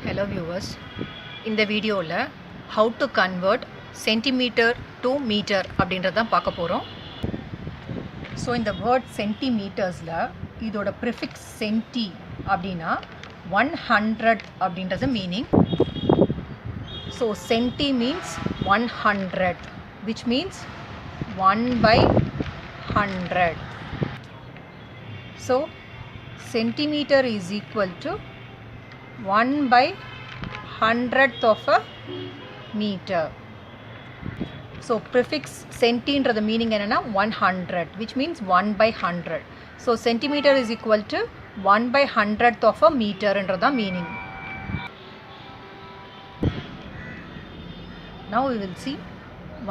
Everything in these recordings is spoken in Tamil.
Hello viewers, இந்த வீடியோவில் how to convert centimeter to meter அப்படின்றத பார்க்க போகிறோம். ஸோ இந்த வேர்ட் சென்டிமீட்டர்ஸில் இதோட ப்ரிஃபிக்ஸ் சென்டி அப்படின்னா 100 அப்படின்றது meaning. So centi means 100 which means 1/100. So centimeter is equal to 1/100th of a meter. So prefix centiன்றது மீனிங் என்னன்னா 100 which means 1/100. So centimeter is equal to 1/100th of a meter என்றதான் meaning. Now we will see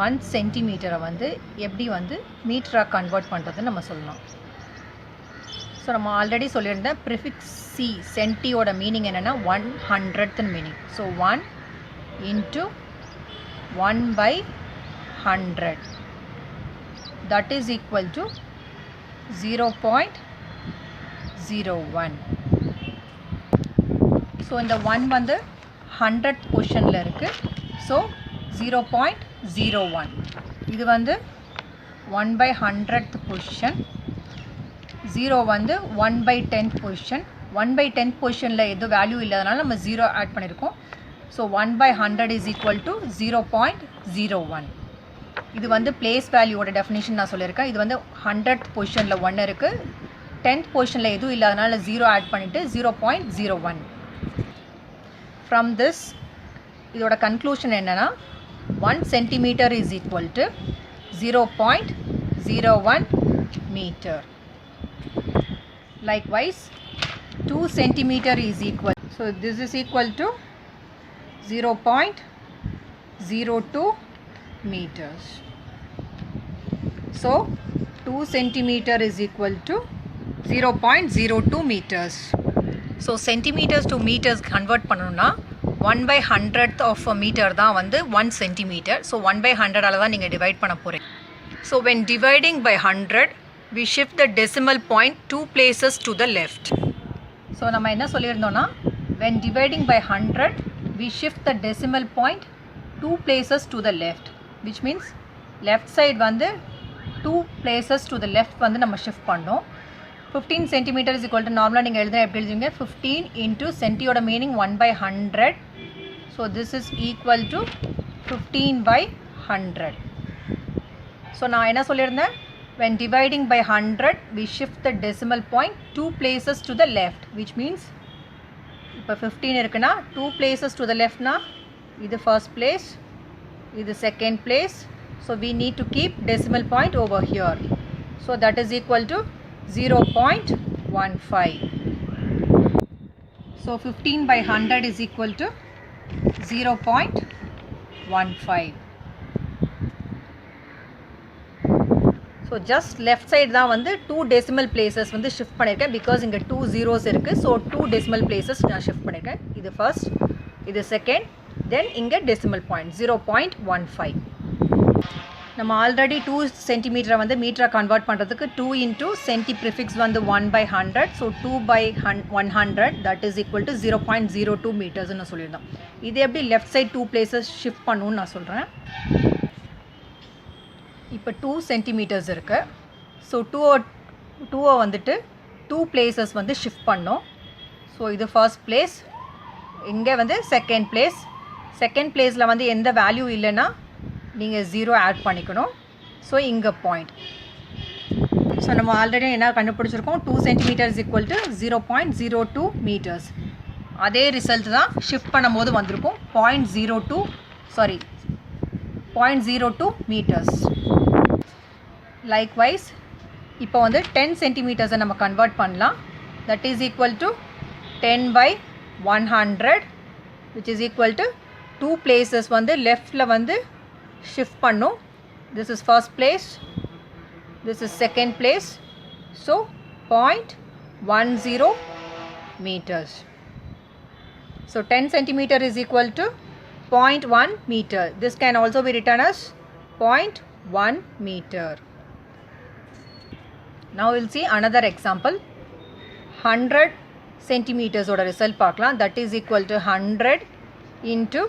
1 centimeter வந்து எப்படி வந்து மீட்டரா கன்வெர்ட் பண்ணுறதுன்னு நம்ம சொல்லலாம். ஸோ நம்ம ஆல்ரெடி சொல்லியிருந்தேன் ப்ரிஃபிக்ஸ் சி சென்டியோட மீனிங் என்னென்னா 100th meaning. So 1 into 1/100 that is equal to 0.01. So இந்த 1 வந்து 100th பொசிஷனில் இருக்குது. ஸோ 0.01 இது வந்து 1/100th பொசிஷன். 0 வந்து 1/10th பொசிஷன். 1/10th பொசிஷனில் எதுவும் வேல்யூ இல்லாதனால நம்ம 0 ஆட் பண்ணியிருக்கோம். So 1/100 is equal to 0.01. இது வந்து பிளேஸ் வேல்யூவோட டெஃபினேஷன் நான் சொல்லியிருக்கேன். இது வந்து 100th பொசிஷனில் 1 இருக்குது. 10th பொசிஷனில் எதுவும் இல்லாதனால 0 ஆட் பண்ணிவிட்டு 0.01. ஃப்ரம் திஸ் இதோட கன்க்ளூஷன் என்னென்னா 1 centimeter is equal to 0.01 meter. Likewise 2 centimeter is equal, so this is equal to 0.02 meters. So 2 centimeter is equal to 0.02 meters. So centimeters to meters convert பண்ணணும்னா 1/100th of a meter தான் வந்து 1 centimeter. So 1/100 ஆல தான் நீங்கள் டிவைட் பண்ண போகிறீங்க. So when dividing by 100 we shift the decimal point 2 places to the left. So நம்ம என்ன சொல்லியிருந்தோம்னா when dividing by 100 we shift the decimal point 2 places to the left, which means left side வந்து 2 places to the left வந்து நம்ம shift பண்ணோம். 15 centimeter is equal to நார்மலாக நீங்கள் எழுதுனா எப்படி எழுதுவீங்க 15 into சென்டியோட meaning 1/100. So this is equal to 15/100. So நான் என்ன சொல்லியிருந்தேன் when dividing by 100 we shift the decimal point 2 places to the left, which means இப்போ 15 இருக்குன்னா 2 places to the left னா இது first place, இது second place. So we need to keep decimal point over here. So that is equal to 0.15. So 15/100 is equal to 0.15. So just left side தான் வந்து 2 டெசிமல் பிளேசஸ் வந்து ஷிஃப்ட் பண்ணியிருக்கேன் பிகாஸ் இங்கே 2 zeros இருக்குது. ஸோ 2 டெசிமல் பிளேசஸ் நான் ஷிஃப்ட் பண்ணியிருக்கேன். இது ஃபர்ஸ்ட், இது செகண்ட், தென் இங்கே டெசிமல் பாயிண்ட் 0.15. நம்ம ஆல்ரெடி 2 சென்டிமீட்டரை வந்து மீட்டரை கன்வெர்ட் பண்ணுறதுக்கு 2 into சென்டி ப்ரிஃபிக்ஸ் வந்து 1/100. So 2/100 that is equal to 0.02 மீட்டர்ஸ்ன்னு சொல்லியிருந்தோம். இது எப்படி லெஃப்ட் சைட் 2 பிளேசஸ் ஷிஃப்ட் பண்ணணும்னு நான் சொல்கிறேன். இப்போ 2 சென்டிமீட்டர்ஸ் இருக்குது. ஸோ 2 வந்துட்டு 2 பிளேசஸ் வந்து ஷிஃப்ட் பண்ணோம். ஸோ இது ஃபர்ஸ்ட் பிளேஸ், இங்கே வந்து செகண்ட் பிளேஸ். செகண்ட் பிளேஸில் வந்து எந்த வேல்யூ இல்லைன்னா நீங்கள் 0 ஆட் பண்ணிக்கணும். ஸோ இங்கே பாயிண்ட். ஸோ நம்ம ஆல்ரெடி என்ன கண்டுபிடிச்சிருக்கோம் 2 centimetre is equal to 0.02 metres. அதே ரிசல்ட் தான் ஷிஃப்ட் பண்ணும்போது வந்திருக்கும் 0.02 மீட்டர்ஸ். லைக்வைஸ் இப்போ வந்து 10 சென்டிமீட்டர்ஸை நம்ம கன்வெர்ட் பண்ணலாம். That is equal to 10/100 which is equal to 2 places வந்து லெஃப்டில் வந்து ஷிஃப்ட் பண்ணும். This is first place, this is second place. So 0.10 meters. So 10 centimeter is equal to 0.1 meter. This can also be written as 0.1 meter. Now we will see another example. 100 சென்டிமீட்டர்ஸோட result பார்க்கலாம். That is equal to 100 into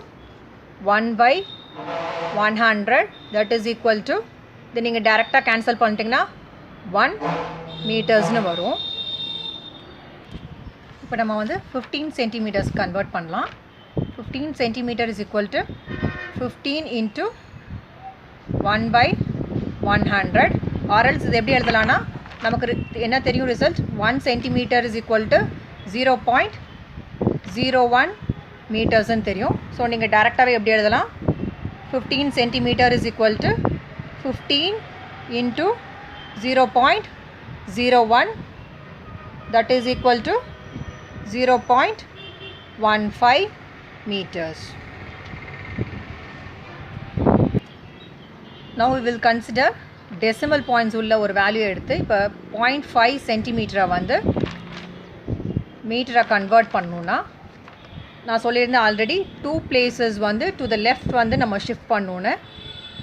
1/100 that is equal to இது நீங்கள் டேரெக்டாக கேன்சல் பண்ணிட்டீங்கன்னா 1 மீட்டர்ஸ்னு வரும். இப்போ நம்ம வந்து 15 சென்டிமீட்டர்ஸ் கன்வெர்ட் பண்ணலாம். 15 centimetre is equal to 15 into 1/100 ஆர்எல்ஸ் இது எப்படி எழுதலாம்னா நமக்கு என்ன தெரியும் result 1 centimetre is equal to 0.01 மீட்டர்ஸ்ன்னு தெரியும். ஸோ நீங்கள் டேரெக்டாகவே எப்படி எழுதலாம் 15 centimetre is equal to 15 into 0.01 that is equal to 0.15 meters. Now we will consider decimal points உள்ள ஒரு வேல்யூ எடுத்து இப்போ 0.5 சென்டிமீட்டரை வந்து மீட்டரை கன்வெர்ட் பண்ணணுன்னா நான் சொல்லியிருந்தேன் ஆல்ரெடி 2 பிளேசஸ் வந்து டு த லெஃப்ட் வந்து நம்ம ஷிஃப்ட் பண்ணணுன்னு.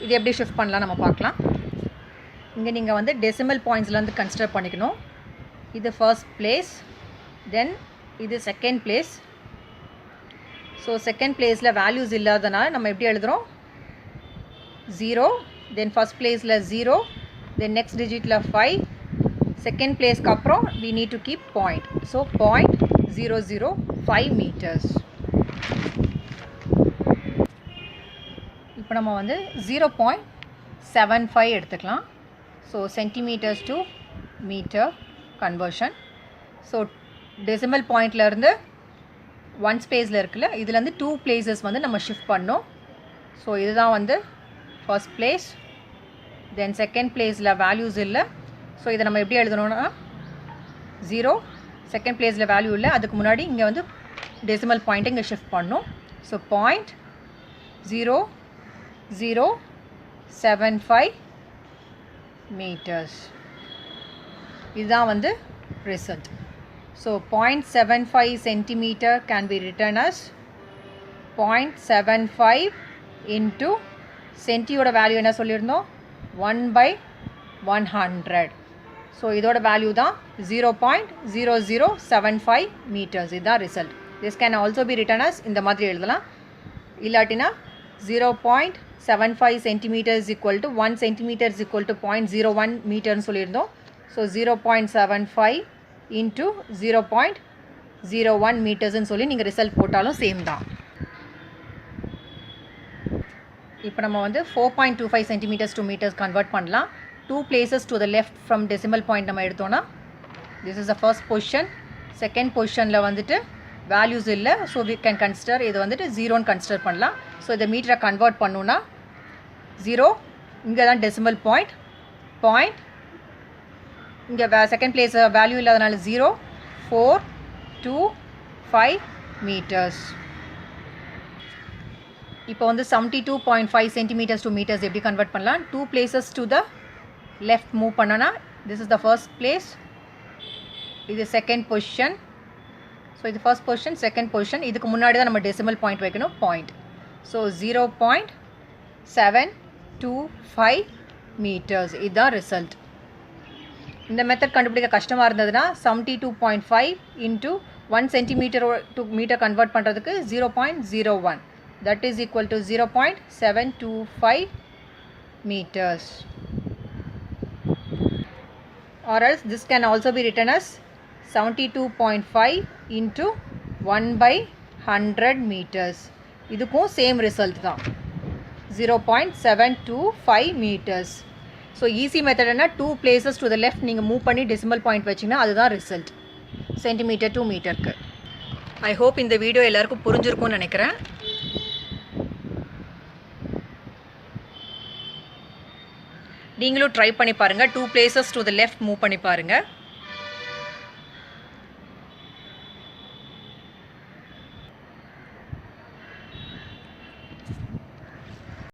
இது எப்படி ஷிஃப்ட் பண்ணலாம் நம்ம பார்க்கலாம். இங்கே நீங்கள் வந்து டெசிமல் பாயிண்ட்ஸ்லேருந்து கன்சிடர் பண்ணிக்கணும். இது ஃபர்ஸ்ட் பிளேஸ், தென் இது செகண்ட் பிளேஸ். ஸோ செகண்ட் பிளேஸில் வேல்யூஸ் இல்லாதனால நம்ம எப்படி எழுதுகிறோம் 0, தென் ஃபர்ஸ்ட் பிளேஸில் 0, தென் நெக்ஸ்ட் டிஜிட்டில் 5, செகண்ட் பிளேஸ்க்கு அப்புறம் we need to keep point. So 0.005 meters. இப்போ நம்ம வந்து 0.75 எடுத்துக்கலாம். So centimetres to metre conversion. So decimal பாயிண்ட்லேருந்து 1 ஸ்பேஸில் இருக்குல்ல இதுலேருந்து 2 பிளேசஸ் வந்து நம்ம ஷிஃப்ட் பண்ணோம். ஸோ இதுதான் வந்து ஃபர்ஸ்ட் பிளேஸ், தென் செகண்ட் பிளேஸில் வேல்யூஸ் இல்லை. ஸோ இதை நம்ம எப்படி எழுதணும்னா 0, செகண்ட் பிளேஸில் வேல்யூ இல்லை, அதுக்கு முன்னாடி இங்கே வந்து டெசிமல் பாயிண்ட்டை இங்கே ஷிஃப்ட் பண்ணோம். So 0.0075 meters. இதுதான் வந்து result. So 0.75 centimeter can be written as 0.75 into சென்டியோட வேல்யூ என்ன சொல்லியிருந்தோம் 1/100. ஸோ இதோட வேல்யூ தான் 0.0075 meters. இதுதான் result. This can also be written as இந்த மாதிரி எழுதலாம். இல்லாட்டினா 0.75 centimeter is equal to 1 centimeter is equal to 0.01 மீட்டர்னு சொல்லியிருந்தோம். ஸோ 0.75 into 0.01 மீட்டர்ஸ்ன்னு சொல்லி நீங்கள் ரிசல்ட் போட்டாலும் சேம் தான். இப்போ நம்ம வந்து 4.25 centimeters to meters கன்வெர்ட் பண்ணலாம். 2 places to the left from decimal point நம்ம எடுத்தோன்னா this is the first position. Second பொசிஷனில் வந்துட்டு வேல்யூஸ் இல்லை. ஸோ we can consider இது வந்துட்டு 0ன்னு கன்சிடர் பண்ணலாம். ஸோ இதை மீட்டரை கன்வெர்ட் பண்ணணுன்னா 0 இங்கே தான் டெசிமல் பாயிண்ட், இங்கே செகண்ட் பிளேஸ் வேல்யூ இல்லாதனால 0.425 meters. இப்போ வந்து 72.5 centimeters to meters எப்படி கன்வெர்ட் பண்ணலாம் 2 places to the left move பண்ணோன்னா this is the first place, இது செகண்ட் பொசிஷன். ஸோ இது ஃபர்ஸ்ட் பொசிஷன், செகண்ட் பொசிஷன், இதுக்கு முன்னாடி தான் நம்ம டெசிமல் பாயிண்ட் வைக்கணும் பாயிண்ட். ஸோ 0.725 meters இதுதான் ரிசல்ட். இந்த மெத்தட் கண்டுபிடிக்க கஷ்டமாக இருந்ததுன்னா 72.5 into 1 centimeter to meter convert பண்ணுறதுக்கு 0.01 that is equal to 0.725 meters. Or else this can also be written as 72.5 into 1/100 meters. இதுக்கும் சேம் ரிசல்ட் தான் 0.725 meters. ஸோ ஈஸி மெத்தட்னா 2 places to the left நீங்கள் மூவ் பண்ணி டெசிமல் பாயிண்ட் வச்சிங்கன்னா அதுதான் ரிசல்ட் சென்டிமீட்டர் டு மீட்டருக்கு. ஐ ஹோப் இந்த வீடியோ எல்லாருக்கும் புரிஞ்சிருக்கும்னு நினைக்கிறேன். நீங்களும் ட்ரை பண்ணி பாருங்கள். 2 places to the left move பண்ணி பாருங்கள்.